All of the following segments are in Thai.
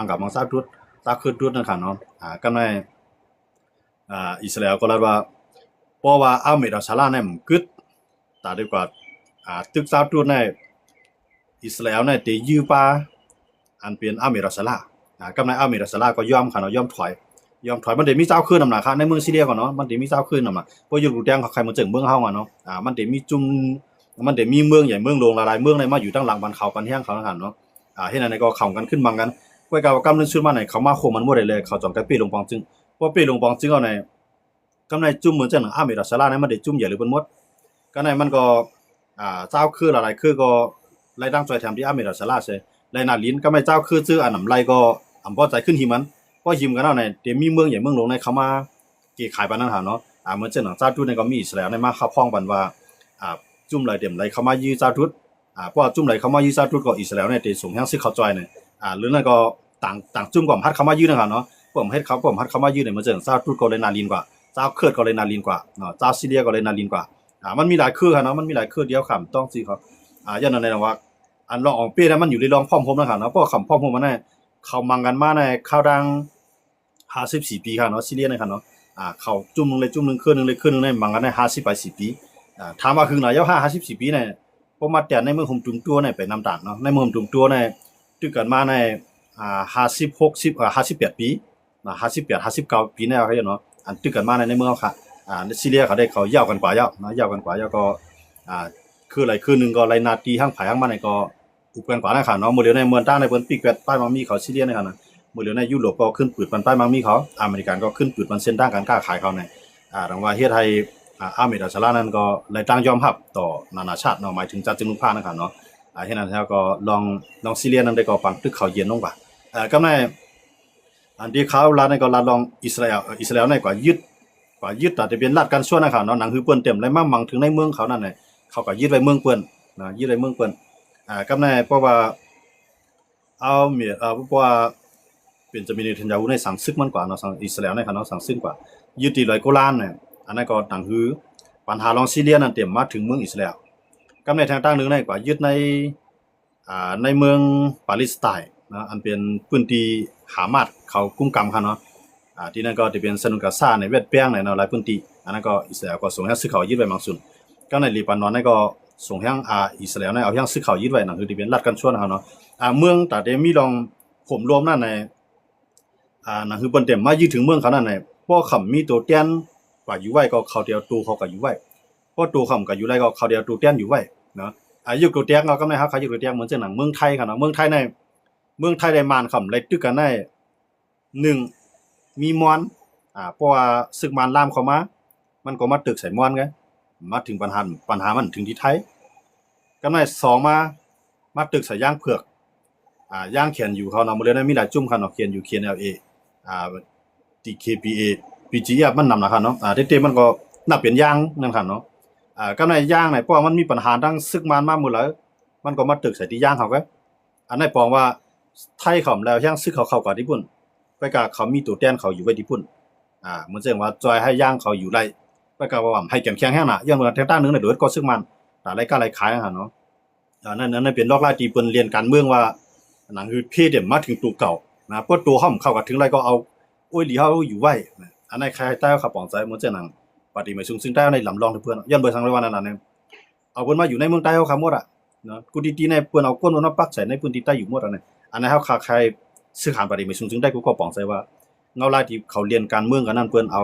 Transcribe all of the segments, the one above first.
างกับมังซาดุดตาคือดุดนะครับเนาะก็ในอิสราเอลก็เลยว่าเพราะว่าอเมริกาชาลาเนี่ยมันกึดตาดีกว่าตึกซาดุดในอิสราเอลเนี่ยตียื้อปาอันเป็นอเมริกาชาลาก็ในอเมริกาชาลาก็ยอมค่ะเนาะยอมถอยมันได้มีเจ้าคืนนำหนักค่ะในเมืองซีเรียก่อนเนาะมันได้มีเจ้าคืนนำหนักเพราะอยู่รูแดงใครมาถึงเมืองเฮาอ่ะเนาะมันได้มีจุ่มมันได้มีเมืองใหญ่เมืองหลวงหลายๆเมืองในมาอยู่ตั้งหลังบ้านเขากันแห้งเขานะครับเนาะเฮ็ดอันนั้นก็เข้ากันขึ้นบังกันก้วยกาวกำนึงชื่อมาไหนเขามาโคมันบ่ได้เลยเขาจองกับปีหลวงปองจึงเพราะปีหลวงปองจึงเอาในกำในจุ่มเหมือนจังอเมริกาชาลาเนี่ยมันได้จุ่มใหญ่หรือเปิ้นหมดก็ในมันก็เจ้าคือหลายๆคือก็ไล่ตั้งใจทำที่อเมริกาชาลาใช่ไล่นาลิ้นก็ไม่เจ้าคือชื่ออันนำไล่ก็อำบ่ใจขึ้นหิมันเพราะหิมกันเอาในเดี๋ยวมีเมืองใหญ่เมืองหลวงในเขามาเกี่ขายปานนั้นหาเนาะเหมือนจังเจ้าทุนในก็มีอิสราเอลในมาเข้าพ้องบันว่าจุ่มไหลเต็มไหลเขามายื้อเจ้าทุนเพราะจุ่มไหลเขามายื้อเจ้าทุนก็อิสราเอลเนี่ยได้ส่งแห่งซื้อเข้าจอยเนี่ยหรือนั่นก็ต่างจุ่มก่อมฮัดเขามายื้อนะครับเนาะผมเฮ็ดเขาผมฮัดเขามายื้อเนี่ยเหมือนจังเจ้าทุนก็เลยนาลินกว่าเจ้าเคิร์ดก็เลยนาลินกว่าเนาะเจ้าซีเรียก็เลยนาลินกว่ามันมีหลายคือครับเนาะมันมีหลายคือเดียวคำต้องสิเขายันนั่นในว่าอันรองอองเป้นั้นมันอยู่ในรองพร้อมผมนะครับเนาะเพราะคำพร้อมผมมันเนี่ยเขามังกันมาในข้าวดัง54ปีครับเนาะซีเรียนะครับเนาะเขาจุ่มนึงเลยจุ่มนึงคืนนึงเลยคืนนึงในมังกันได้50ไป10ปีถามว่าคือไหนยาว54ปีเนี่ยพอมาแต่ในเมืองผมจุ่มตัวเนี่ยไปนำต่างเนาะในเมืองจุ่มตัวเนี่ยตึกกันมาใน50 6058ปีนะ58 59ปีแนวเขาเนาะอันตึกกันมาในเมืองค่ะซีเรียเขาได้เขายาวกันกว่ายาวนะยาวกันกว่ายาวก็คืออะไรคือนึงก็ไรนาตีห้างผายห้างมาในก็อุปกันกว่านะครับเนาะมื้อเดียวในเมืองต้าในเปิ้นปีกแปดป้ายมังมีเขาซีเรียนะครับนะมื้อเดียวในยุโรปก็ขึ้นปืดมันป้ายมังมีเขาอเมริกันก็ขึ้นปืดมันเส้นทางการค้าขายเขาในดังว่าเฮ็ดให้อเมริกาชาลานั้นก็เลยตั้งยอมรับต่อนานาชาติเนาะหมายถึงจัดจึงลุงพานะครับเนาะเฮ็ดนั้นแล้วก็ลองซีเรียนั้นได้ก็ปังตึกเขาเย็นลงว่าก็ในอันที่เขาลาในก็ลาลองอิสราเอลในกว่ายึดแต่จะเป็นรัฐกันชั่วนะครับเนาะหนังคือเปิ้นเต็มเลยมั่งมังถึงในเมืองเขานั่นน่ะเขาก็ยึดไว้เมืองเปิ้นนะยึดไว้เมืองเปิ้นก็ในเพราะว่าเอาเมียเพราะว่าเป็นจะมีเนทันยาฮูในสั่งซึกมันกว่าเนาะสั่งอิสราเอลในเขาเนาะสั่งซึกกว่ายึดที่100กว่าล้านเนี่ยอันนั้นก็หนังคือปัญหาลองซีเรียนั่นเต็มมาถึงเมืองอิสราเอลก็ในทางตั้งนึงในกว่ายึดในเมืองปาเลสไตน์นะอันเป็นพื้นที่หามาดเขากุมกำค่ะเนาะที่นั่นก็จะเป็นสนุนกาซาในเวทเปียงในเนาะหลายพื้นที่อันนั้นก็อิสราเอลก็ส่งให้ซื้อเขายึดไว้บางส่วนก็ในลีบานอนนั่นก็ส่งให้อิสราเอลในเอาให้ซื้อเขายึดไว้นั่นคือที่เป็นรัฐกันชั่วนะครับเนาะเมืองแต่เดมีลองผมรวมนั่นในนั่นคือเปิ้นเต็มมายึดถึงเมืองเขานั่นในพวกคำมีตัวเตี้ยนกว่าอยู่ไว้ก็เขาเดียวตูเขาก็อยู่ไว้พวกตัวคำก็อยู่ไว้ก็เขาเดียวตัวเตี้ยนอยู่ไว้เนาะอยู่ตัวเตี้ยนก็ไม่ครับเขาอยู่ตัวเตี้ยนเหมือนเช่นหนังเมืองไทยค่ะเนาะเมืองไทยได้มานคำเลยตึกกันได้1มีมอนเพราะว่าศึกมารลามเข้ามามันก็มาตึกใส่มอนไงมาถึงปัญหามันถึงที่ไทยก็ได้2มาตึกใส่ย่างเผือกย่างเขียนอยู่เขาเนาะมื้อเลยมีหลายจุ่มค่ะเนาะเขียนอยู่ KNLA TKPA PGF มันนำนะครับเนาะเต็มๆมันก็นับเป็นย่างนั่นค่ะเนาะก็ได้ย่างไหนเพราะว่ามันมีปัญหาทั้งศึกมารมาหมดแล้วมันก็มาตึกใส่ที่ย่างเขาก็อันนั้นปองว่าไทยเขาแล้วย่างซึกเขาเข้ากับญี่ปุ่นไปกับเขามีตัวแทนเขาอยู่ไว้ญี่ปุ่นเหมือนเช่นว่าจอยให้ย่างเขาอยู่ไรไปกับว่าให้แข็งแรงน่ะอย่างว่าทางด้านนึงน่ะโดดก็ซึกมันแต่รายการรายขายหั่นเนาะนั่นเป็นลอกลายที่เปิ้นเรียนการเมืองว่าหนังคือเพเดมมาถึงตัวเก่านะเพราะตัวเฮาเข้ากับถึงไรก็เอาโอ้ยหลีเฮาอยู่ไว้อันนั้นใครใต้เขาปองใจเหมือนเช่นหนังปฏิมาซึ่งใต้ในลำลองเพื่อนย้อนเบิ่งทางเลยว่านั่นน่ะเอาเพิ่นมาอยู่ในเมืองใต้เฮาคำหมดเนาะกูดีๆในเปิ้นเอาก้นมาปักใส่ในพื้นที่ใต้อยู่หมดอันนั้นเฮาใครซื้อขายปฏิมาซึ่งได้กูก็ปองใจว่าเงาลายที่เขาเรียนการเมืองกันนั่นเปิ้นเอา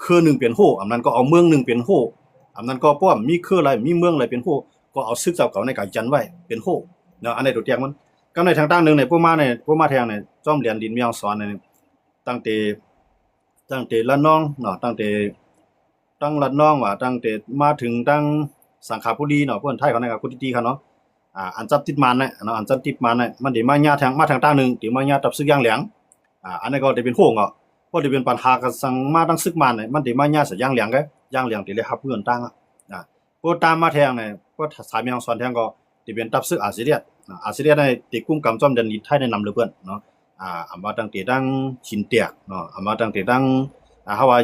คือนึงเป็นโหอำนั้นก็เอาเมืองนึงเป็นโหอำนั้นก็ป้อมมีคืออะไรมีเมืองอะไรเป็นโหก็เอาซึกเจ้าเก่าในการจันไว้เป็นโหเนาะอันนี้ตัวอย่างมันก็ในทางด้านนึงในพวกมาแทงในจ้อมเรียนดินเมียงสอนในตั้งแต่ละน้องเนาะตั้งละน้องว่าตั้งแต่มาถึงตั้งสังขบุรีเนาะเพิ่นไทยเขาในกับกุฏิตีเขาเนาะอันจับติดมันน่ะเนาะอันจับติดมันน่ะมันได้มาญาทางด้านนึงที่มาญาตับซึกอย่างแหลงอันนั้นก็ได้เป็นโหงอ่ะก็ได้เป็นปัญหากับสังมาตั้งซึกมันน่ะมันได้มาญาซะอย่างแหลงอย่างแหลงที่เลยรับเงินตั้งพวกตามมาแทงเนี่ยพวกสายเมียงสอนแทงก็ที่เป็นตับซึกอาเซียในติกุ้มกำจ้อมเดินดินไทยในนำเลยเพิ่นเนาะอำมาตั้งแต่ดังชินเตียกเนาะอำมาตั้งแต่ดังเฮาว่า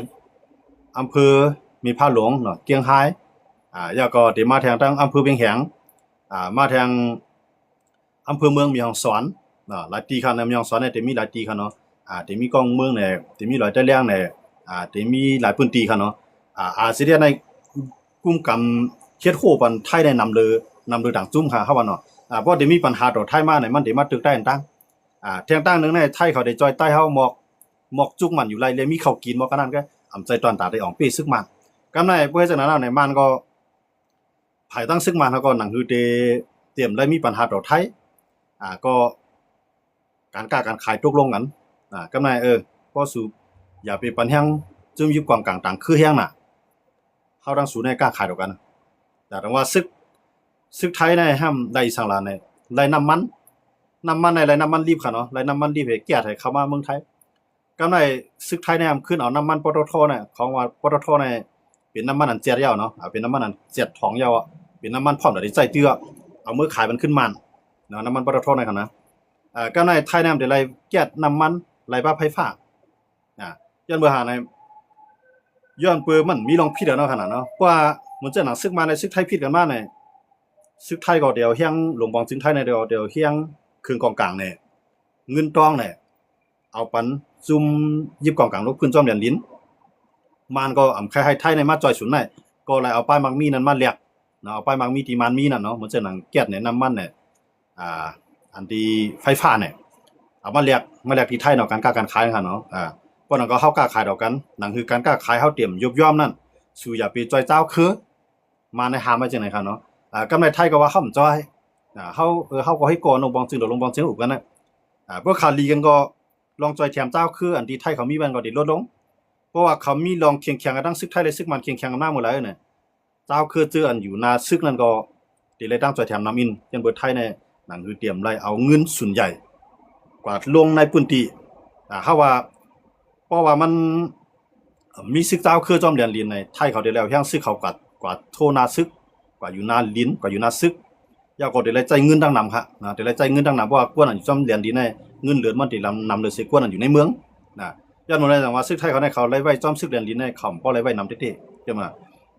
อำเภอมีผ้าหลวงเนาะเกียงไฮ้แล้วก็ที่มาแทงตั้งอำเภอเวียงแหงมาแทงอำเภอเมืองมีหองสอน หลายตีคันในเมืองสอนเนี่ยจะมีหลายตีคันเนาะจะมีกองเมืองเนี่ยจะมีหลายตะเลียงเนี่ยจะมีหลายพื้นที่คันเนาะสิเดียในกลุ่มกำเฮ็ดโหปันไทยได้นำเลยดังจุ้มค่ะเฮาว่าเนาะเพราะจะมีปัญหาต่อไทยมาเนี่ยมันสิมาตึกได้ตั้งเที่ยงตั้งนึงในไทยเขาได้จอยใต้เฮาหมอกจุกมันอยู่ไรเลยมีข้าวกินบ่กันนั่นก็อำใจตอนตาได้ออกปีซึกมันกำในเพื่อจังนั้นแล้วในมันก็ภายตั้งซึกมันเฮาก็หนังคือเตรียมได้มีปัญหาต่อไทยก็การค้าการขายตกลงกันกำในก็สู่อย่าไปปันแฮงจึงอยู่กวางกลางต่างคือแฮงน่ะเฮาดังสู่ในกล้าขายต่อกันแต่ว่าซึกไทยในห้ามได้สังลานในไรน้ำมันในไรน้ำมันรีบค่ะเนาะไรน้ำมันรีบให้แก้ไขเข้ามาเมืองไทยก็ในซึกไทยในขึ้นเอาน้ำมันปตทเนี่ยของว่าปตทในเป็นน้ำมันอันเจ็ดยาวเนาะเป็นน้ำมันอันเจ็ดทองยาวเป็นน้ำมันพร้อมได้ใจเตื้อเอามือขายมันขึ้นมันเนาะน้ำมันปตทในค่ะนะก็ในไทยเนี่ยได้ไรแก้น้ำมันไรบ้าไฟฟ้าย้อนเบอร์หาในย้อนเปิดมันมีลองพิดเนาะขนาดเนาะว่าเหมือนจะหนังซึกมาในซึกไทยพิดกันมาในซึกไทยก็เดียวเฮียงหลวงบองซึกไทยในเดียวเฮียงคืนกองกลางเนี่ยเงินตองเนี่ยเอาปันซุ่มยิบกองกลางลูกขึ้นจอมเหรียญลิ้นมันก็ใครให้ไทยในมาจอยสุนได้ก็เลยเอาป้ายมังมีนั้นมาเรียกเนาะเอาป้ายมังมีที่มันมีนั่นเนาะเหมือนจะหนังแก๊สเนี่ยน้ำมันเนี่ยอันที่ไฟฟ้าเนี่ยเอามาเรียกที่ไทยเนาะการค้าการขายค่ะเนาะเพราะนั้นก็เฮากล้าขายดอกกันนั่นคือการกล้าขายเฮาเตรียมยบย่อมนั่นสู่อย่าไปจอยเจ้าคือมาในหามาจังไหนค่ะเนาะกำไรไทยก็ว่าเฮาบ่จ้อยเฮาก็ให้ก่อนลงบองจึงลงบองจึงอุกกันนะพวกขาลีกันก็ลองจอยแถมเจ้าคืออันที่ไทยเขามีมันก็ดิลดลงเพราะว่าเขามีลองเคียงๆกันทั้งซึกไทยและซึกมันเคียงๆกันมาหมดแล้วเนี่ยเจ้าคือเจออันอยู่นาซึกนั่นก็ดิเลยตั้งจอยแถมน้ำอินยันเบิดไทยเนี่ยนั่นคือเตรียมไล่เอาเงินส่วนใหญ่กว่าลงในพื้นที่เฮาว่าเพราะว่ามันมีซึกเจ้าคือจอมเหรียญลินในไทยเขาได้แล้วแฮงซึกเขากว่าโทนาซึกกว่าอยู่นาลิ้นกว่าอยู่นาซึกยาก็ได้ใจเงินดังนำค่ะได้ใจเงินดังนำเพราะว่ากวนอันอยู่จอมเหรียญดีในเงินเหลือมันที่นำเลยสิกวนอันอยู่ในเมืองย้อนมาได้แต่ว่าซึกไทยเขาได้เขาไล่ไว้จอมซึกเหรียญดีในเขาบ่ไล่ไว้นำเต้ๆจังว่า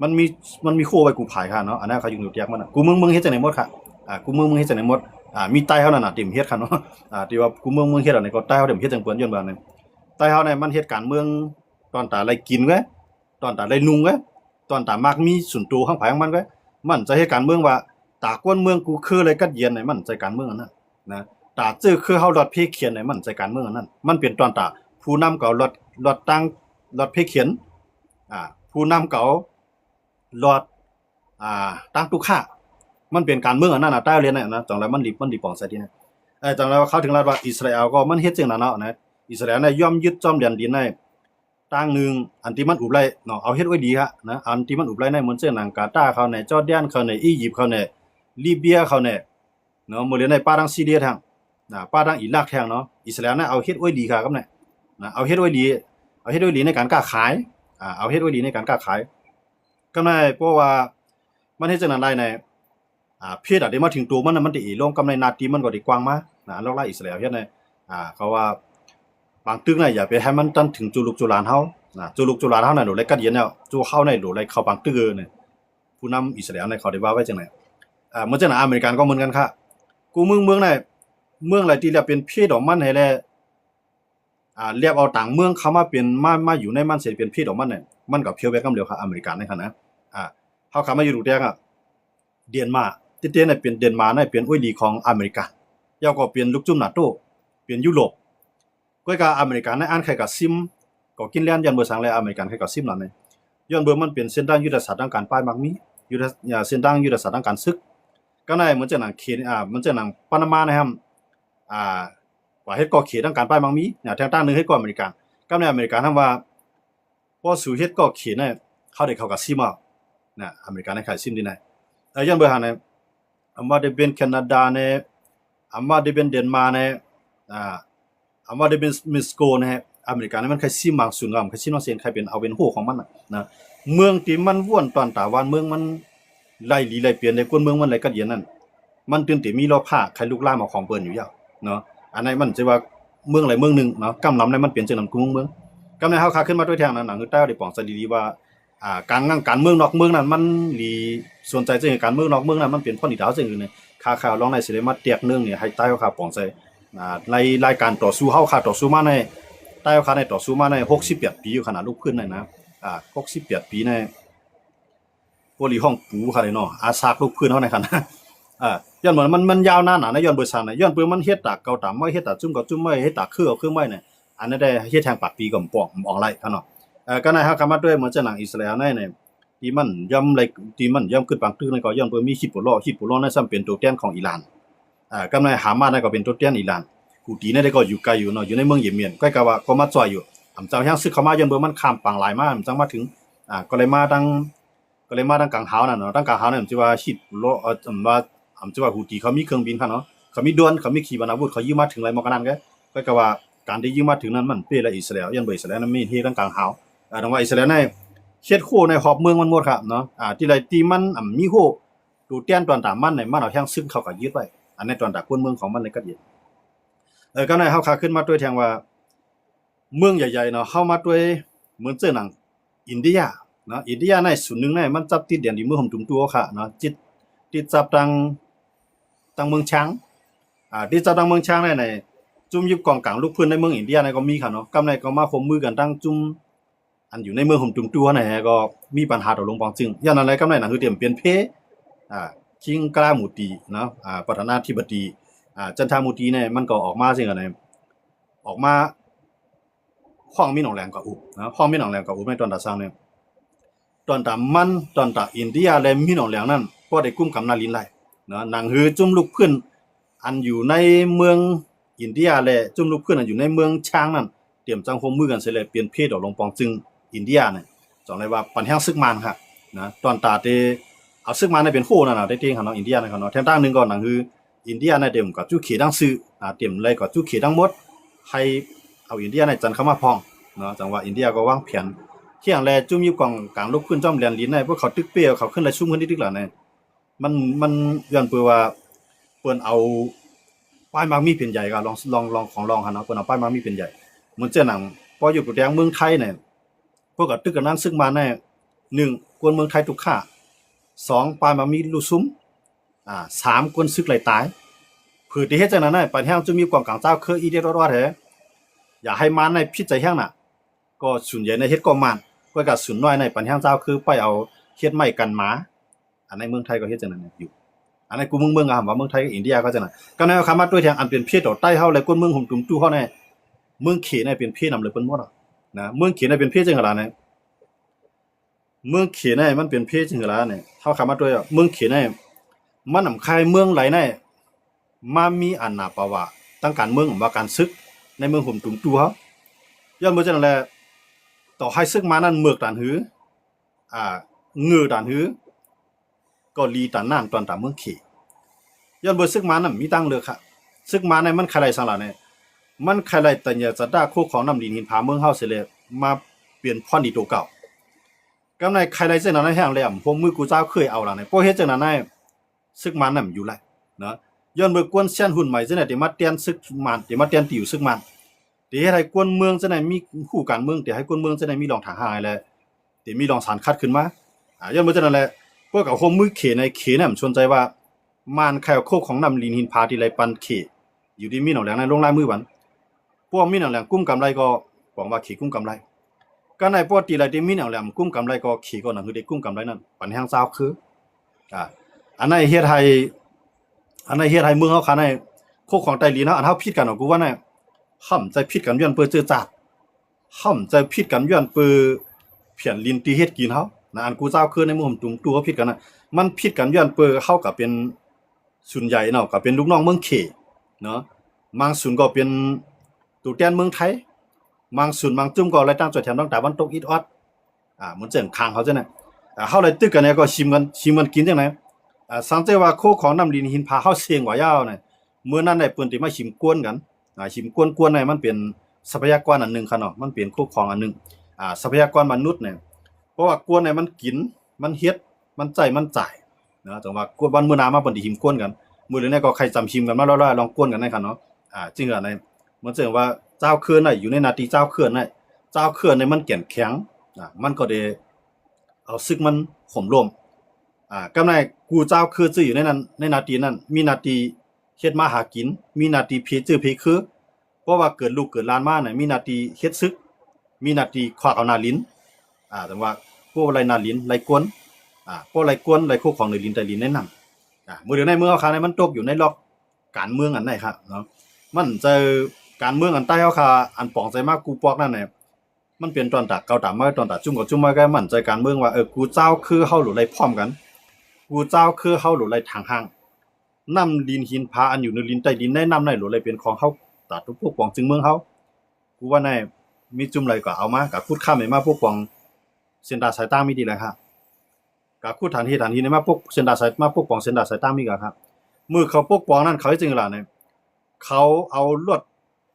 มันมีโคไว้กูภายค่ะเนาะอันนั้นเขาอยู่แยกมันกูมึงเฮ็ดจังได๋หมดค่ะกูมึงเฮ็ดจังได๋หมดมีใต้เฮานั่นน่ะติ่มเฮ็ดค่ะเนาะที่ว่ากูมึงเฮ็ดอันนี้ก็ใต้เฮาเต็มเฮ็ดจังเปิ้นย้อนว่านั่นใต้เฮาเนี่ยมันเฮ็ดการเมืองตอนตาไล่กินเว้ยตอนตาไล่นุ่งเว้ยตอนตามักมีส่วนตัวข้างภายของมันเว้ยมันจะเฮ็ดการเมืองว่าตากวนเมืองกูคืออะไรกัดเย็นในมันใจการเมืองอันนั้นนะตาจื้อคือเฮารถเพเขียนในมันใจการเมืองอันนั้นมันเป็นตอนตาผู้นำเก่ารถตั้งรถเพเขียนผู้นำเก่ารถตั้งตุค่ามันเป็นการเมืองอันนั้นใต้เรียนนะจังแล้วมันดีปองใส่ที่นะจังแล้วเขาถึงแล้วว่าอิสราเอลก็มันเฮ็ดจังนั้นเนาะนะอิสราเอลเนี่ยยอมยึดจอมแดนดินได้ตั้งนึงอันที่มันอุบไล่เนาะเอาเฮ็ดไว้ดีฮะนะอันที่มันอุบไล่ในเหมือนเช่นหนังกาตาร์เขาในจอร์แดนเขาในอียิปต์เขาในลิเบียเขาในเนาะมื้อเรียนในปาดังซีเรียทางปาดังอิรักทางเนาะอิสราเอลเนี่ยเอาเฮ็ดไว้ดีค่ะครับเนี่ยเอาเฮ็ดไว้ดีในการค้าขายเอาเฮ็ดไว้ดีในการค้าขายก็ได้เพราะว่ามันเฮ็ดจังนั้นได้ในเพศได้มาถึงตัวมันมันได้ลงกำไรนาทีมันก็ได้กว้างมาลอกไล่อิสราเอลเฮ็ดในเขาว่าบางตึกน่ะอย่าไปให้มันตันถึงจุลุกจุลานเฮาจุลุกจุลานเฮาน่ะโดเลยกัดเย็นแล้วจูเข้าในโดเลยเข้าบางตึกเนี่ยผู้นำอิสราเอลเนี่ยเขาได้ว่าไว้จังได๋เหมือนจังอเมริกันก็เหมือนกันค่ะกูเมืองไหนเมืองอะไรที่เรียกเป็นเพศของมันให้แลเรียกเอาต่างเมืองเข้ามาเป็นมาอยู่ในมันสิเป็นเพศของมันเนี่ยมันก็เพียวแวกกำเดียวค่ะอเมริกันในคั่นนะเฮาเข้ามาอยู่ดูแดงเดนมาร์กเต้ๆเนี่ยเป็นเดนมาร์กเนี่ยเป็นอ้วยดีของอเมริกายาวก็เป็นลูกจุ่มนาโตเป็นยุโรปก็กะอเมริกันในอันใครก็ซิมก็กินแล่นยันเบอร์สังเลยอเมริกันใครก็ซิมนั่นเนี่ยย้อนเบอร์มันเป็นเส้นทางยุทธศาสตร์ทางการป้ายมักมีเส้นทางยุทธศาสตร์ทางการศึกก็ได้เหมือนจะหนังเขตเหมือนจะหนังปานามานะครับว่าเฮ็ดก่อเขตทางการป้ายมักมีทางด้านนึงเฮ็ดก่ออเมริกันก็ในอเมริกันทำว่าพอสู่เฮ็ดก่อเขตเนี่ยเขาได้เข้ากับซิมอเมริกันในขายซิมดีไหนย้อนเบอร์หาเนี่ยอามาได้เป็นแคนาดาเนี่ยอามาได้เป็นเดนมาร์กเนี่ยอามาได้เป็นเม็กซิโกนะฮะอเมริกาเนี่ยมันใครซิมบางส่วนใครซิมบางเส้นใครเป็นเอาเป็นโหของมันนะเมืองที่มันว่วนตอนตาวันเมืองมันไล่ลีไล่เปลี่ยนในกวนเมืองมันไหลกัดเย็นนั่นมันตื่นติมีรอผ้าใครลูกล่ามาของเปิ้นอยู่ยาวเนาะอันนั้นมันจะว่าเมืองไหนเมืองนึงเนาะกำลำในมันเปลี่ยนจังนั้นกูเมืองกำในเฮาคาขึ้นมาด้วยทางนั้นหนังคือใต้ได้ปองสดีว่าการเมืองนอกเมืองนั้นมันลีสนใจจังการเมืองนอกเมืองนั้นมันเป็นพอดีดาวจังนึงเนี่ยค่าลองในสิได้มาเตียกนึงเนี่ยให้ใต้เฮาคาปองใส่ ในรายการต่อสู้เฮาค่ะต่อสู้มาในใต้เฮาค่ะในต่อสู้มาใน68ปีอยู่ขนาดลูกขึ้นนะ68ปีในพวกลีห้องปูค่ะเลยเนาะอาซากลูกพื้นเฮาในขนาดย้อนเหมือนมันยาวนานนะย้อนเบอร์ซันนะย้อนเปิ้นมันเฮ็ดตากเก่าตามไม่เฮ็ดตากจุ่มก็จุ่มไม่เฮ็ดตากคือเอาคือไม่เนี่ยอันนั้นได้เฮ็ดแทงปากปีก็ปอกออกไรค่ะเนาะก็ในเฮาคำมาด้วยเหมือนจะหนังอิสราเอลในที่มันย่อมเลยที่มันย่อมขึ้นบางตึกในก็ย้อนเปิ้นมีฮิซบุลลอฮ์ในซ้ำเป็นตัวแทนของอิหร่านก็ในฮามาสในก็เป็นตัวแทนอิหร่านกูตีในก็อยู่ไกลอยู่เนาะอยู่ในเมืองเยเมนใกล้กับว่าก็มาจ่อยอยู่อำเจ้าแห่งซึกเข้ามาย้อนเปิ้นมันข้ามปังหลายมาจังมาถึงก็เลยมาดังกลางหาวนั่นเนาะดังกลางหาวนั่นสิว่าฮิซบุลลอฮ์ว่าจะว่าฮูตีเขามีเครื่องบินค่ะเนาะเขามีดวนเขามีขีปนาวุธเขายืมมาถึงไรมอกนั้นก็ว่าการที่ยืมมาถึงนั้นมันเป้และอิสราเอลยันเบอิสราเอลนั้นมีเฮ็ดดังกลางหาวดังว่าอิสราเอลในเฮ็ดโคในหอบเมืองมันหมดครับเนาะที่ไรที่มันมีโคดูเตี้ยนตอนตามมันในมันเอาแห่งซึ่งเขาก็ยึดไว้อันนี้ตอนตากคนเมืองของมันเลยก็ยึดก็ในเฮาขาขึ้นมาด้วยแทงว่าเมืองใหญ่ๆเนาะเฮามาด้วยเหมือนเจ้าหนังอินเดียเนาะอินเดียในส่วนนึงในมันจับติดเดียนที่เมืองหอมตุ่มตัวค่ะเนาะจิตติดจับตังเมืองช้างที่จับตังเมืองช้างในจุ่มยุบกองกลางลูกพื้นในเมืองอินเดียในก็มีค่ะเนาะกำในก็มาคมมือกันตั้งจุ่มอันอยู่ในเมืองหอมตุ่มตัวในก็มีปัญหาต่อลงปองจึงย่านอะไรกำในหนังคือเตรียมเปลี่ยนเพคิงกล้าหมูตีเนาะประธานาธิบดีจันทามูตีเนี่ยมันก็ออกมาสิ่งอะไรออกมาห้องมีหนองแหลงกับอุบนะห้องมีหนองแหลงกับอุบในตอนตาสร้างเนี่ยตอนตามันตอนตาอินเดียและมีหนองแหลงนั่นก็ได้กุ้มกำนาลินไล่นะหนังหือจุ่มลูกพื้นอันอยู่ในเมืองอินเดียและจุ่มลูกพื้นอันอยู่ในเมืองช้างนั่นเตรียมจังคมมือกันเสร็จเลยเปลี่ยนเพศดอกลงปองจึงอินเดียเนี่ยจองเลยว่าปัญหาซึกมันค่ะนะตอนตาเตเอาซึกมันในเป็นโคนั่นน่ะได้เต็งค่ะเนาะอินเดียนะครับเนาะแทนตั้งนึงก่อนหนังคืออินเดียในเต็มกับจุเขดังซื้อเต็มเลยกับจุเขดังหมดให้เอาอินเดียในจันเข้ามาพองเนาะจังว่าอินเดียก็วางแผนเที่ยงแลจุ่มอยู่กองกลางลูกพื้นจ้อมแลนลิ้นในพวกเขาตึกเปี้ยวเขาขึ้นเลยชุ่มขึ้นนิดๆล่ะเนี่ยมันย้อนเปื่อว่าเปิ้นเอาป้ายมามีเป็นใหญ่ก็ลองของลองหั่นเนาะเปิ้นเอาป้ายมามีเป็นใหญ่เหมือนเจ้าหนังพออยู่กับแดงเมืองไทยเนี่ยพวกก็ตึกกันนั้นซึ่งมาแน่1กวนเมืองไทยทุกค่า2ป้ายมามีลูกซุ้ม3กวนซึกไหลตายเผื่อที่เฮ็ดจังนั้นน่ะปัญหาจะมีกองกลางเจ้าคืออีเดรอดแท้อย่าให้มันในพิษใจแห้งน่ะก็ส่วนใหญ่ในเฮ็ดก็มันก็ส่วนน้อยในปัญหาเจ้าคือไปเอาเฮ็ดไม้กันหมาอันในเมืองไทยก็เฮ็ดจังนั้นอยู่อันในกูเมืองว่าเมืองไทยกับอินเดียก็จังนั้นก็ในคำว่าด้วยทางอันเป็นเพศต่อใต้เฮาและคนเมืองหุ่มตุ่มตู้เฮาในเมืองเขในเป็นเพศนำเลยเปิ้นหมดนะเมืองเขในเป็นเพศจังล่ะเนี่ยเมืองเขในมันเป็นเพศจังล่ะเนี่ยเฮาคำว่าด้วยเมืองเขในมันนำคายเมืองไหลในมามีอันนาปาวะตั้งการเมืองว่าการซึกในเมืองหุ่มตุ่มตู้เฮาย้อนบ่จังนั้นแหละต่อให้ซึกมานั้นเมือกตานหือเงือตานหือก็ลีตานนั่นตอนตามเมืองเขย้อนบ่ซึกมานั้นมีตั้งเลยค่ะซึกมาในมันใครไรสังล่ะเนี่ยมันใครไรแต่อย่าจะได้คู่ของน้ำลินหินผาเมืองเฮาเสิเลยมาเปลี่ยนพ่อนดีตัวเก่ากำในใครไรจังนั้นแห้งแหลมพวกมือกูเจ้าเคยเอาล่ะเนี่ยพวกเฮ็ดจังนั้นได้ซึกมันน่ะอยู่ไรเนาะย้อนบ่กวนเซียนหุ่นใหม่จังได๋ที่มาเตียนซึกมันที่มาเตียนติวซึกมันที่ให้กวนเมืองจังได๋มีคู่การเมืองที่ให้กวนเมืองจังได๋มีรองทางหางแล้วที่มีรองสารคัดขึ้นมาย้อนบ่จังนั้นแหละพวกกับโฮมมือเขในเขน่ะสนใจว่ามันแค่โคของน้ำลินหินผาที่ไรปันเขอยู่ที่มีหนองแหลงในลงลายมือบันพวกมีหนองแหลงกุ้มกำไรก็หวังว่าเขกุ้มกำไรก็ในพวกที่ไรที่มีหนองแหลงกุ้มกำไรก็เขก็นั่นคือได้กุ้มกำไรนั่นปันแห้งเจ้าคืออันในเฮ็ดให้เมืองเฮาคันในโคของไต้ลินเฮาอันเฮาผิดกันกูว่าเนี่ยห่ำใจผิดกันย้อนเปิ้เจอจัดห่ำใจผิดกันย้อนเปิ้เพียนลินที่เฮ็ดกินเฮาอันกูเจ้าคือในหมู่ตุ่มตัวผิดกันน่ะมันผิดกันย้อนเปิ้เฮาก็เป็นศูนย์ใหญ่เนาะก็เป็นลูกน้องเมืองเขเนาะบางศูนย์ก็เป็นตัวแทนเมืองไทยบางศูนย์บางจุ่มก็อะไรตั้งจดแถมตั้งแต่วันตกอีทออดเหมือนเจังคางเขาจังได๋เฮาเลยตึกกันเนี่ยก็ชิมกันกินจังได๋สังเกตว่าโคของน้ำลินหินผาเฮาเสียงกว่ายาวน่ะเมื่อนั้นได้เปิ้นสิมาชิมกวนกันชิมกวนๆเนี่ยมันเป็นทรัพยากรอันนึงค่ะเนาะมันเป็นโคของอันนึงทรัพยากรมนุษย์เนี่ยเพราะว่ากวนเนี่ยมันกินมันเฮ็ดมันใจมันจ่ายนะจังว่ากวนวันมื้อหน้ามาเปิ้นสิหิมกวนกันมื้อนี้ก็ใครจำชิมกันมาลอยๆลองกวนกันได้ค่ะเนาะจริงอ่ะในเหมือนเจังว่าเจ้าเขื่อนน่ะอยู่ในนาทีเจ้าเขื่อนน่ะเจ้าเขื่อนเนี่ยมันแก่นแข็งมันก็ได้เอาซึกมันข่มรวมกำไรกูเจ้าคือจื้ออยู่ในนั้นในนาทีนั้นมีนาที เฮ็ดมาหากินมีหน้าที่เพจื้อเพคือเพราะว่าเกิดลูกเกิดหลานมาเนี่ยมีหน้าที่เฮ็ดศึกมีหน้าที่ควักเอาหน้าลิ้นแต่ว่าพวกไรหน้าลิ้นไรกวนพวกไรกวนไรคู่ของในลิ้นแต่ลิ้นแนะนำมื้อเดี๋ยวในเมืองเอาคาในมันตกอยู่ในล็อกการเมืองอันไหนครับเนาะมันเจอการเมืองอันใต้เอาคาอันป่องใจมากกูปอกนั่นแหละมันเป็นตอนตากเก่าตามมาตอนตากจุ่มกับจุ่มมาก็มันใจการเมืองว่ากูเจ้าคือเฮาหรือไรพร้อมกันกูเจ้าคือเฮาหรือไรทางห่างนำดินหินพาอันอยู่ในลิ้นใต้ดินแนะนำในหรือไรเป็นของเฮาตาทุกพวกป่องจึงเมืองเฮากูว่าในมีจุ่มไรก็เอามากับพูดข้ามมาพวกป่องเส้นดาสายตามีดีเลยครับกับพูดฐานที่ในมาพวกเส้นดาสายมาพวกป่องเส้นดาสายตามีก็ครับมือเขาพวกป่องนั่นเขาจริงล่ะเนี่ยเขาเอาลวด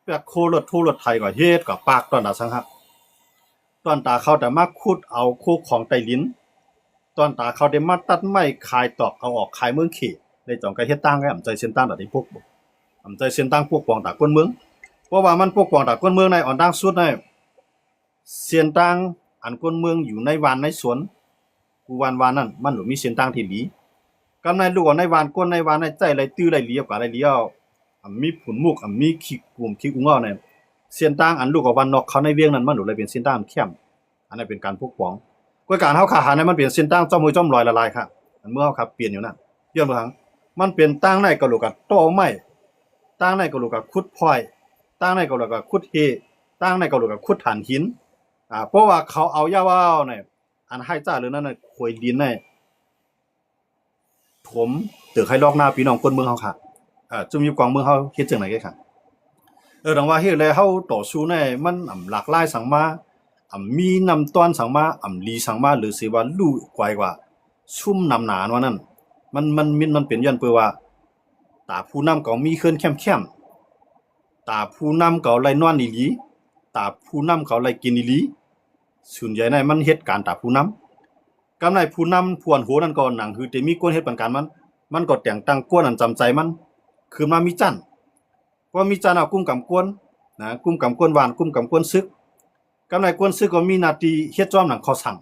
แปกโคลวดทูลวดไทยก็เฮ็ดกับปากตอนดาสังครับตอนตาเขาแต่มาขุดเอาคู่ของไตลิ้นตอนตาเขาได้มาตัดไม้คายตอกเอาออกคายเมืองเขในจ่องกะเฮ็ดตั้งให้อำใจเส้นตั้งดที่พวกอำใจเส้นตั้งพวกป่องตาก้นเมืองเพราะว่ามันพวกป่องตาก้นเมืองในอ่อนดังสุดในเส้นตั้งอันก้นเมืองอยู่ในวานในสวนกูวานนั่นมันหนูมีเส้นตั้งที่หลีกำในลูกในวานก้นในวานในใจไรตื้อไรเลี้ยวกว่าไรเลี้ยวมีผุนมุกมีขี้กลุ่มขี้กุ้งเอาเนี่ยเส้นตั้งอันลูกกับวันนอกเขาในเวียงนั้นมันหนูเลยเป็นเส้นตั้งเข้มอันนั้นเป็นการพวกป่องกวยการเฮาขาหาในมันเป็นเส้นตั้งจ้อมมือจ้อมลอยละลายครับเมื่อเฮาครับเปลี่ยนอยู่นั่นย้อนบ่ทังมันเป็นตั้งในกะโหลกกับโตไม้ตั้งในกะโหลกกับขุดพลอยตั้งในกะโหลกกับขุดเฮตั้งในกะโหลกกับขุดฐานหินเพราะว่าเขาเอาย่าว่าวเนี่ยอันให้จ้าหรือนั่นน่ะขวยดินเนี่ยถมตึกให้ลอกหน้าพี่น้องคนเมืองเฮาค่ะจุ่มอยู่กองเมืองเฮาเฮ็ดจังได๋ค่ะดังว่าเฮ็ดแล้วเฮาต่อสู้ในมันหลากหลายสังมามีนำต้อนสังมาลีสังมาหรือสิว่าลู่กวายกว่าชุ่มนำหนาว่านั่นมันเป็นย้อนเปื้อว่าตาผู้นำก็มีเคลื่อนเข้มๆตาผู้นำก็ไล่นอนอีหลีตาผู้นำเขาไล่กินอีหลีส่วนใหญ่ในมันเฮ็ดการตาผู้นำกำไรผู้นำพวนโหนั่นก็หนังคือแต่มีกวนเฮ็ดปันการมันก็แต่งตั้งกวนอันจำใจมันคือมามีจันเพราะมีจันเอากุ้มกำกวนนะกุ้มกำกวนหวานกุ้มกำกวนซึกกำไรกวนซึกก็มีหน้าที่เฮ็ดจ้อมหนังข้อสั่ง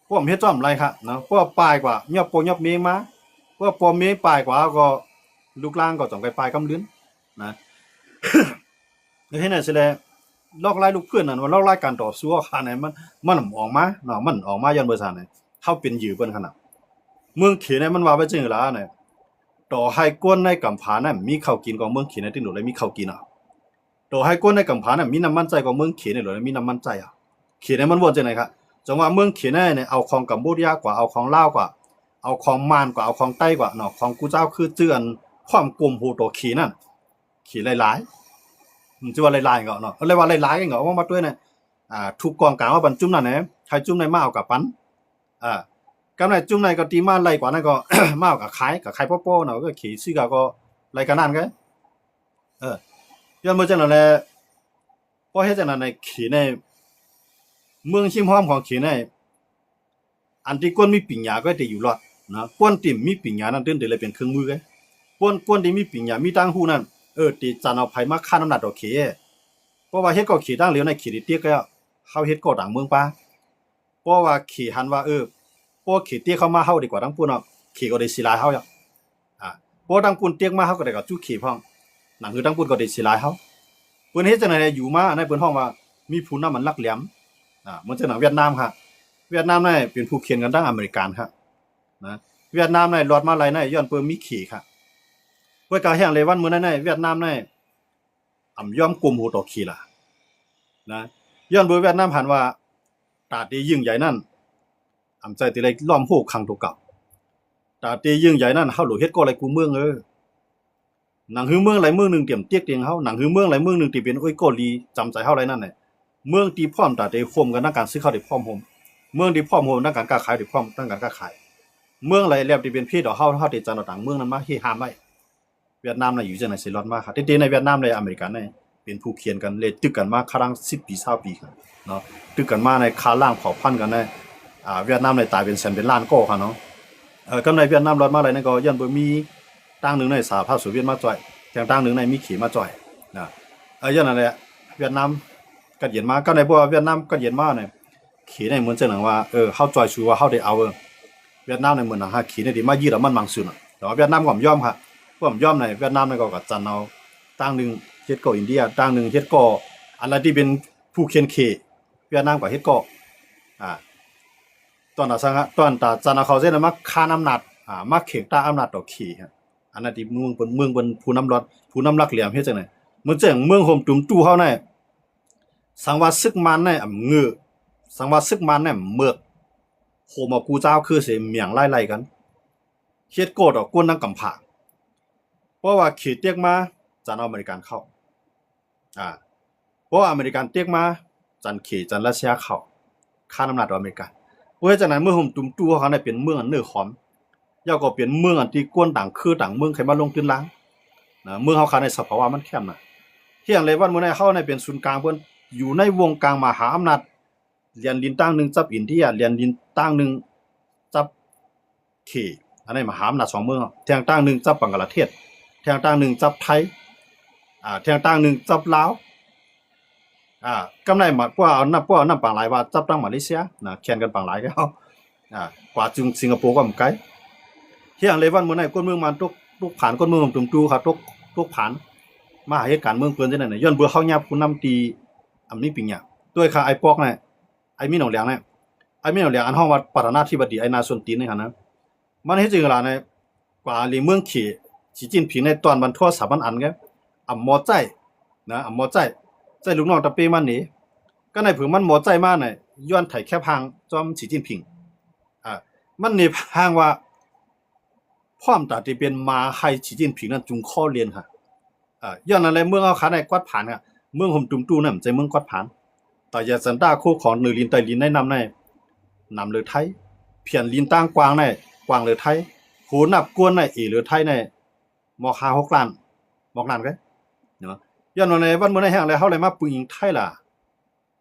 พวกเฮ็ดจ้อมไรครับนะพวกปลายกว่ายอบโปยอบเมมาพวกปอเมปลายกว่าก็ลูกล่างก็ต้องไปปลายกำลื้นนะแล้วเฮ็ดนั่นสิแลลอกไล่ลูกเพื่อนนั่นว่าลอกไล่การต่อสู้คันไหนมันออกมาเนาะมันออกมาย้อนเบอร์ซั่นน่ะเฮาเป็นอยู่เพิ่นขนาดเมืองเขเนี่ยมันว่าไว้จริงล่ะเนี่ยต่อให้กวนในกำผานั้นมีข้าวกินของเมืองเขในที่หนูเลยมีข้าวกินต่อให้กวนในกำผานั้นมีน้ำมันใจของเมืองเขเนี่ยเลยมีน้ำมันใจเขเนี่ยมันวนจังได๋ครับจังว่าเมืองเขเนี่ยเอาของกัมพูชากว่าเอาของลาวกว่าเอาของมานกว่าเอาของใต้กว่าเนาะของกูเจ้าคือเจือนความกลมโหตัวเขนั่นเขหลายๆมันจะว่าหลายๆก็เนาะเรียกว่าหลายๆกันก็ว่ามาด้วยเนี่ยทุกกองกลางว่าบรรจุมนั่นแหละใครจุ่มในมาเอากับปันกำไรจุ่มในก็ตีมาไล่กว่านั้นก็ มาเอากับขายโป๊ะๆเนาะก็ขี่ซื้อก็ไล่กันนั่นก็ย้อนมาจังนั้นแหละพอเฮ็ดจังนั้นในขี่ในเมืองชิมหอมของขี่ในอันที่ก้นมีปิ่งยาก็ได้อยู่รอดนะก้นติ่มมีปิ่งยานั่นเดินได้เลยเป็นเครื่องมือกันก้นที่มีปิ่งยามีตั้งหูนั่นตีจันเอาไผมาฆ่าน้ำหนักดอกเขเพราะว่าเฮ็ดก็เขตั้งเหลียวในเขเตี้ยก็เฮาเฮ็ดก็ต่างเมืองป่าเพราะว่าเขหันว่าพวกเขเตี้ยเข้ามาเฮาดีกว่าทั้งปุ่นเนาะเขก็ได้สิลายเฮาพวกทั้งปุ่นเตี้ยมาเฮาก็ได้กับจุเขพ้องหนังคือทั้งปุ่นก็ได้สิลายเฮาเพิ่นเฮ็ดจังได๋อยู่มาในเพิ่นฮ้องว่ามีผู้นำมันลักแหลมเหมือนจังหนังเวียดนามครับเวียดนามนี่เป็นผู้เขียนกันดังอเมริกันครับนะเวียดนามนี่รอดมาหลายในย้อนเปิ้นมีเขครับเว้ยกาแห้งเลยวันมื้อนั้นเวียดนามนี่ยอมกลุ่มโหต่อเขล่ะนะย้อนเบิ่งเวียดนามหันว่าตาตียิ่งใหญ่นั่นใจติเลยล้อมโหคังตัวเก่าตาตียิ่งใหญ่นั่นเฮาหลุเฮ็ดก็ไรกูเมืองหนังหือเมืองหลายเมืองนึงเตรียมเตียกเตียงเฮาหนังหือเมืองหลายเมืองนึงที่เป็นโอ้ยก็ลีจำใจเฮาไรนั่นน่ะเมืองที่พร้อมตาตีข่มกันนักการซื้อข้าวได้พร้อมโฮมเมืองที่พร้อมโฮมนักการค้าขายได้พร้อมนักการค้าขายเมืองหลายแล้วที่เป็นพี่ดอกเฮาได้จันต่างเมืองนั้นมาเฮห้ามไว้เวียดนามน่ะอยู่จังได๋สิรอดมาครับในเวียดนามในอเมริกันนี่เป็นผู้เขียนกันเลยตึกกันมาครั้ง10ปี20ปีครับเนาะตึกกันมาในคาล่างเผ่าพันธุ์กันในเวียดนามในตายเป็นแสนเป็นล้านก็ค่ะเนาะกำในเวียดนามรอดมาอะไรนั่นก็ย้อนบ่มีตั้งหนึ่งในสหภาพโซเวียตมาจ่อยแต่ตั้งหนึ่งในมีขี่มาจ่อยนะย้อนนั่นแหละเวียดนามก็เย็นมาก็ในบ่ว่าเวียดนามก็เย็นมาเนี่ยขี่ในเหมือนจังหนังว่าเฮาจ่อยชูว่าเฮาได้เอาเวียดนามในเหมือนหนังหาขี่ในที่มายีดมันมังสุนแต่ว่าเวียดนามก็ยอมค่ะ พวกย่อมในเวียดนามในก็จันเอาตั้งหนึ่งเฮ็ดก่ออินเดียตั้งหนึ่งเฮ็ดก่ออะไรที่เป็นผู้เขียนเคเวียดนามก็เฮ็ดก่ออ่าตอนน่ะสังตอนตาจันเอาเขาเส้นมาค้านอำนาจมาเข่งตาอำนาจต่อขี่ฮะอันนั้นที่เมืองบนผู้นำรอดผู้นำรักเหลี่ยมเฮ็ดจังได๋เหมือนจังเมืองโฮมตุ่มตู้เฮาในสังว่าซึกมันในงือสังว่าซึกมันในเมือกโหมากูเจ้าคือสิเมียงไล่ๆกันเฮ็ดโกดอกกวนนางกำผาเพราะว่าขีดเตียกมาจันเอาอเมริกันเข้าเพราะว่าอเมริกันเตียกมาจันขี่จันรัสเซียเข้าค่าน้ำหนักอเมริกันเพราะฉะนั้นเมื่อผมตุ้มตู้เขาได้เป็นเมืองอันเนื้อหอมย่อก็เป็นเมืองอันที่กวนต่างคือต่างเมืองใครมาลงตื้นล้างนะเมืองเขาในสภาวะมันแคบนะเที่ยงเลยวันเมื่อไหร่เขาในเป็นศูนย์กลางเพิ่นอยู่ในวงกลางมหาอำนาจเรียนดินตั้งหนึ่งจับอินเดียเรียนดินตั้งหนึ่งจับเขอันนี้มหาอำนาจสองเมืองเที่ยงตั้งหนึ่งจับบังกลาเทศเที่ยงตั้งหนึ่งจับไทยเที่ยงตั้งหนึ่งจับลาวกำไรมาพวกเอาน้ำปังหลายว่าจับตั้งมาเลเซียนะแข่งกันปังหลายแล้วกว่าจึงสิงคโปร์ก็มันไกลเที่ยงเลยวันเมื่อไหร่ก้นเมืองมันทุกผ่านก้นเมืองตุ่มตูครับทุกผ่านมาเหตุการณ์เมืองเพิ่นจังได๋ย้อนเบื่อเฮายับผู้นำตีอำนี้ปิงหยังด้วยค่ะไอ้ปอกน่ะไอ้มีหนองเหลียงน่ะไอ้มีหนองเหลียงอันเฮาว่าประธานาธิบดีไอ้นาส่วนตีนนี่หั่นนะมันเฮ็ดจังล่ะเนี่ยกว่าลีเมืองขี้สีจิ้นผิงในตอนบันทั่วสาบันอันแกอำมอใจนะอำมอใจลูกน้องตะเปมันนี่ก็ในผือมันหมอใจมาเนี่ยย้อนไถแคบหางจอมสีจิ้นผิงมันนี่หางว่าพร้อมตาที่เป็นมาให้สีจิ้นผิงนั้นจุงข้อเรียนค่ะย้อนอะไรเมืองเอาขาในกวาดผ่านค่ะเมืองห่มตุ่มตู้นั่นใจเมืองกวาดผ่านต่อยาสันตาคู่ของหนึ่งลินไตลินในนำเลยไทยเพียนลินตั้งกวางในกวางเลยไทยหูนับกวนในเลยไทยในหมอก5-6 ล้านหมอกนั่นก็เนาะย้อนในวันเมื่อในแห่งแล้วเฮาเลยมาปึงยิงไทยล่ะ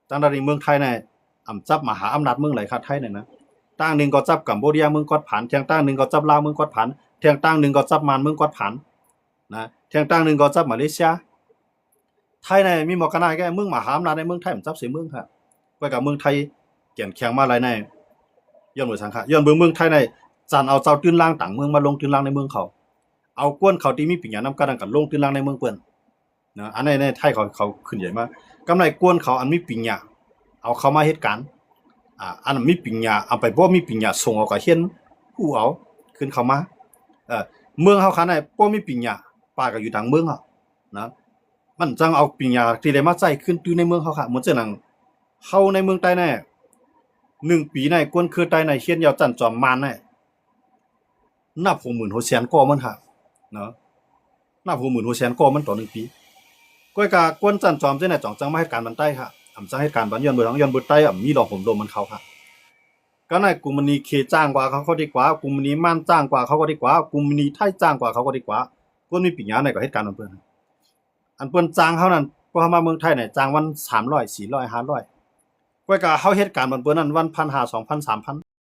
ตั้งแต่เมืองไทยในจับมหาอำนาจเมืองไหลค่ะไทยเนี่ยนะตั้งหนึ่งก็จับกัมพูชาเมืองกวาดผ่านเทียงตั้งหนึ่งก็จับลาวเมืองกวาดผ่านเทียงตั้งหนึ่งก็จับมานเมืองกวาดผ่านนะเทียงตั้งหนึ่งก็จับมาเลเซียไทยในมีหมอกกันได้แก่เมืองมหาอำนาจในเมืองไทยมันจับ4เมืองค่ะไว้กับเมืองไทยเกี่ยนแข็งมาหลายในย้อนบ่สังค่ะย้อนเมืองไทยในจันเอาเจ้าตื้นล่างต่างเมืองมาลงตื้นล่างในเมืองเขาเอากวนเขาที่มีปิญญานำกันลงตื้นล่างในเมืองเปิ้นนะอันในไทยเขาขึ้นใหญ่มากกำไรกวนเขาอันมีปิญญาเอาเข้ามาเฮ็ดการอันมีปิญญาเอาไปบ่มีปิญญาส่งเอาก็เฮียนผู้เอาขึ้นเข้ามาเมืองเฮาคันได้บ่มีปิญญาป้าก็อยู่ทางเมืองเฮานะมันจังเอาปิญญาที่ได้มาใช้ขึ้นอยู่ในเมืองเฮาค่ะเหมือนจังนั้นเฮาในเมืองใต้แน่1ปีในกวนคือใต้ในเฮียนยาวจันจอมมานแน่นับ 60,000 แสนก่อมันค่ะเนาะนับ 60,000 แสนก่อมันต่อ1ปีก้อยกากวนจันจอมจังได๋จ่องจังมาเฮ็ดการบันใต้ค่ะจังเฮ็ดการบันย้อนเบิ่ย้อนเบิ่ใต้มีดอกผมลมมันเขาค่ะก็ในกลุ่มนี้เคจ้างกว่าเขาดีกว่ากลุ่มนี้ม่านจ้างกว่าเขาก็ดีกว่ากลุ่มนี้ไทยจ้างกว่าเขาก็ดีกว่าเพิ่นมีปิญญาในก็เฮ็ดการเพิ่นอันเพิ่นจ้างเฮานั้นพอเฮามาเมืองไทยเนี่ยจ้างวัน300 400 500ก้อยกาเฮาเฮ็ดการเพิ่นนั้นวัน 1,500 2,000 3,000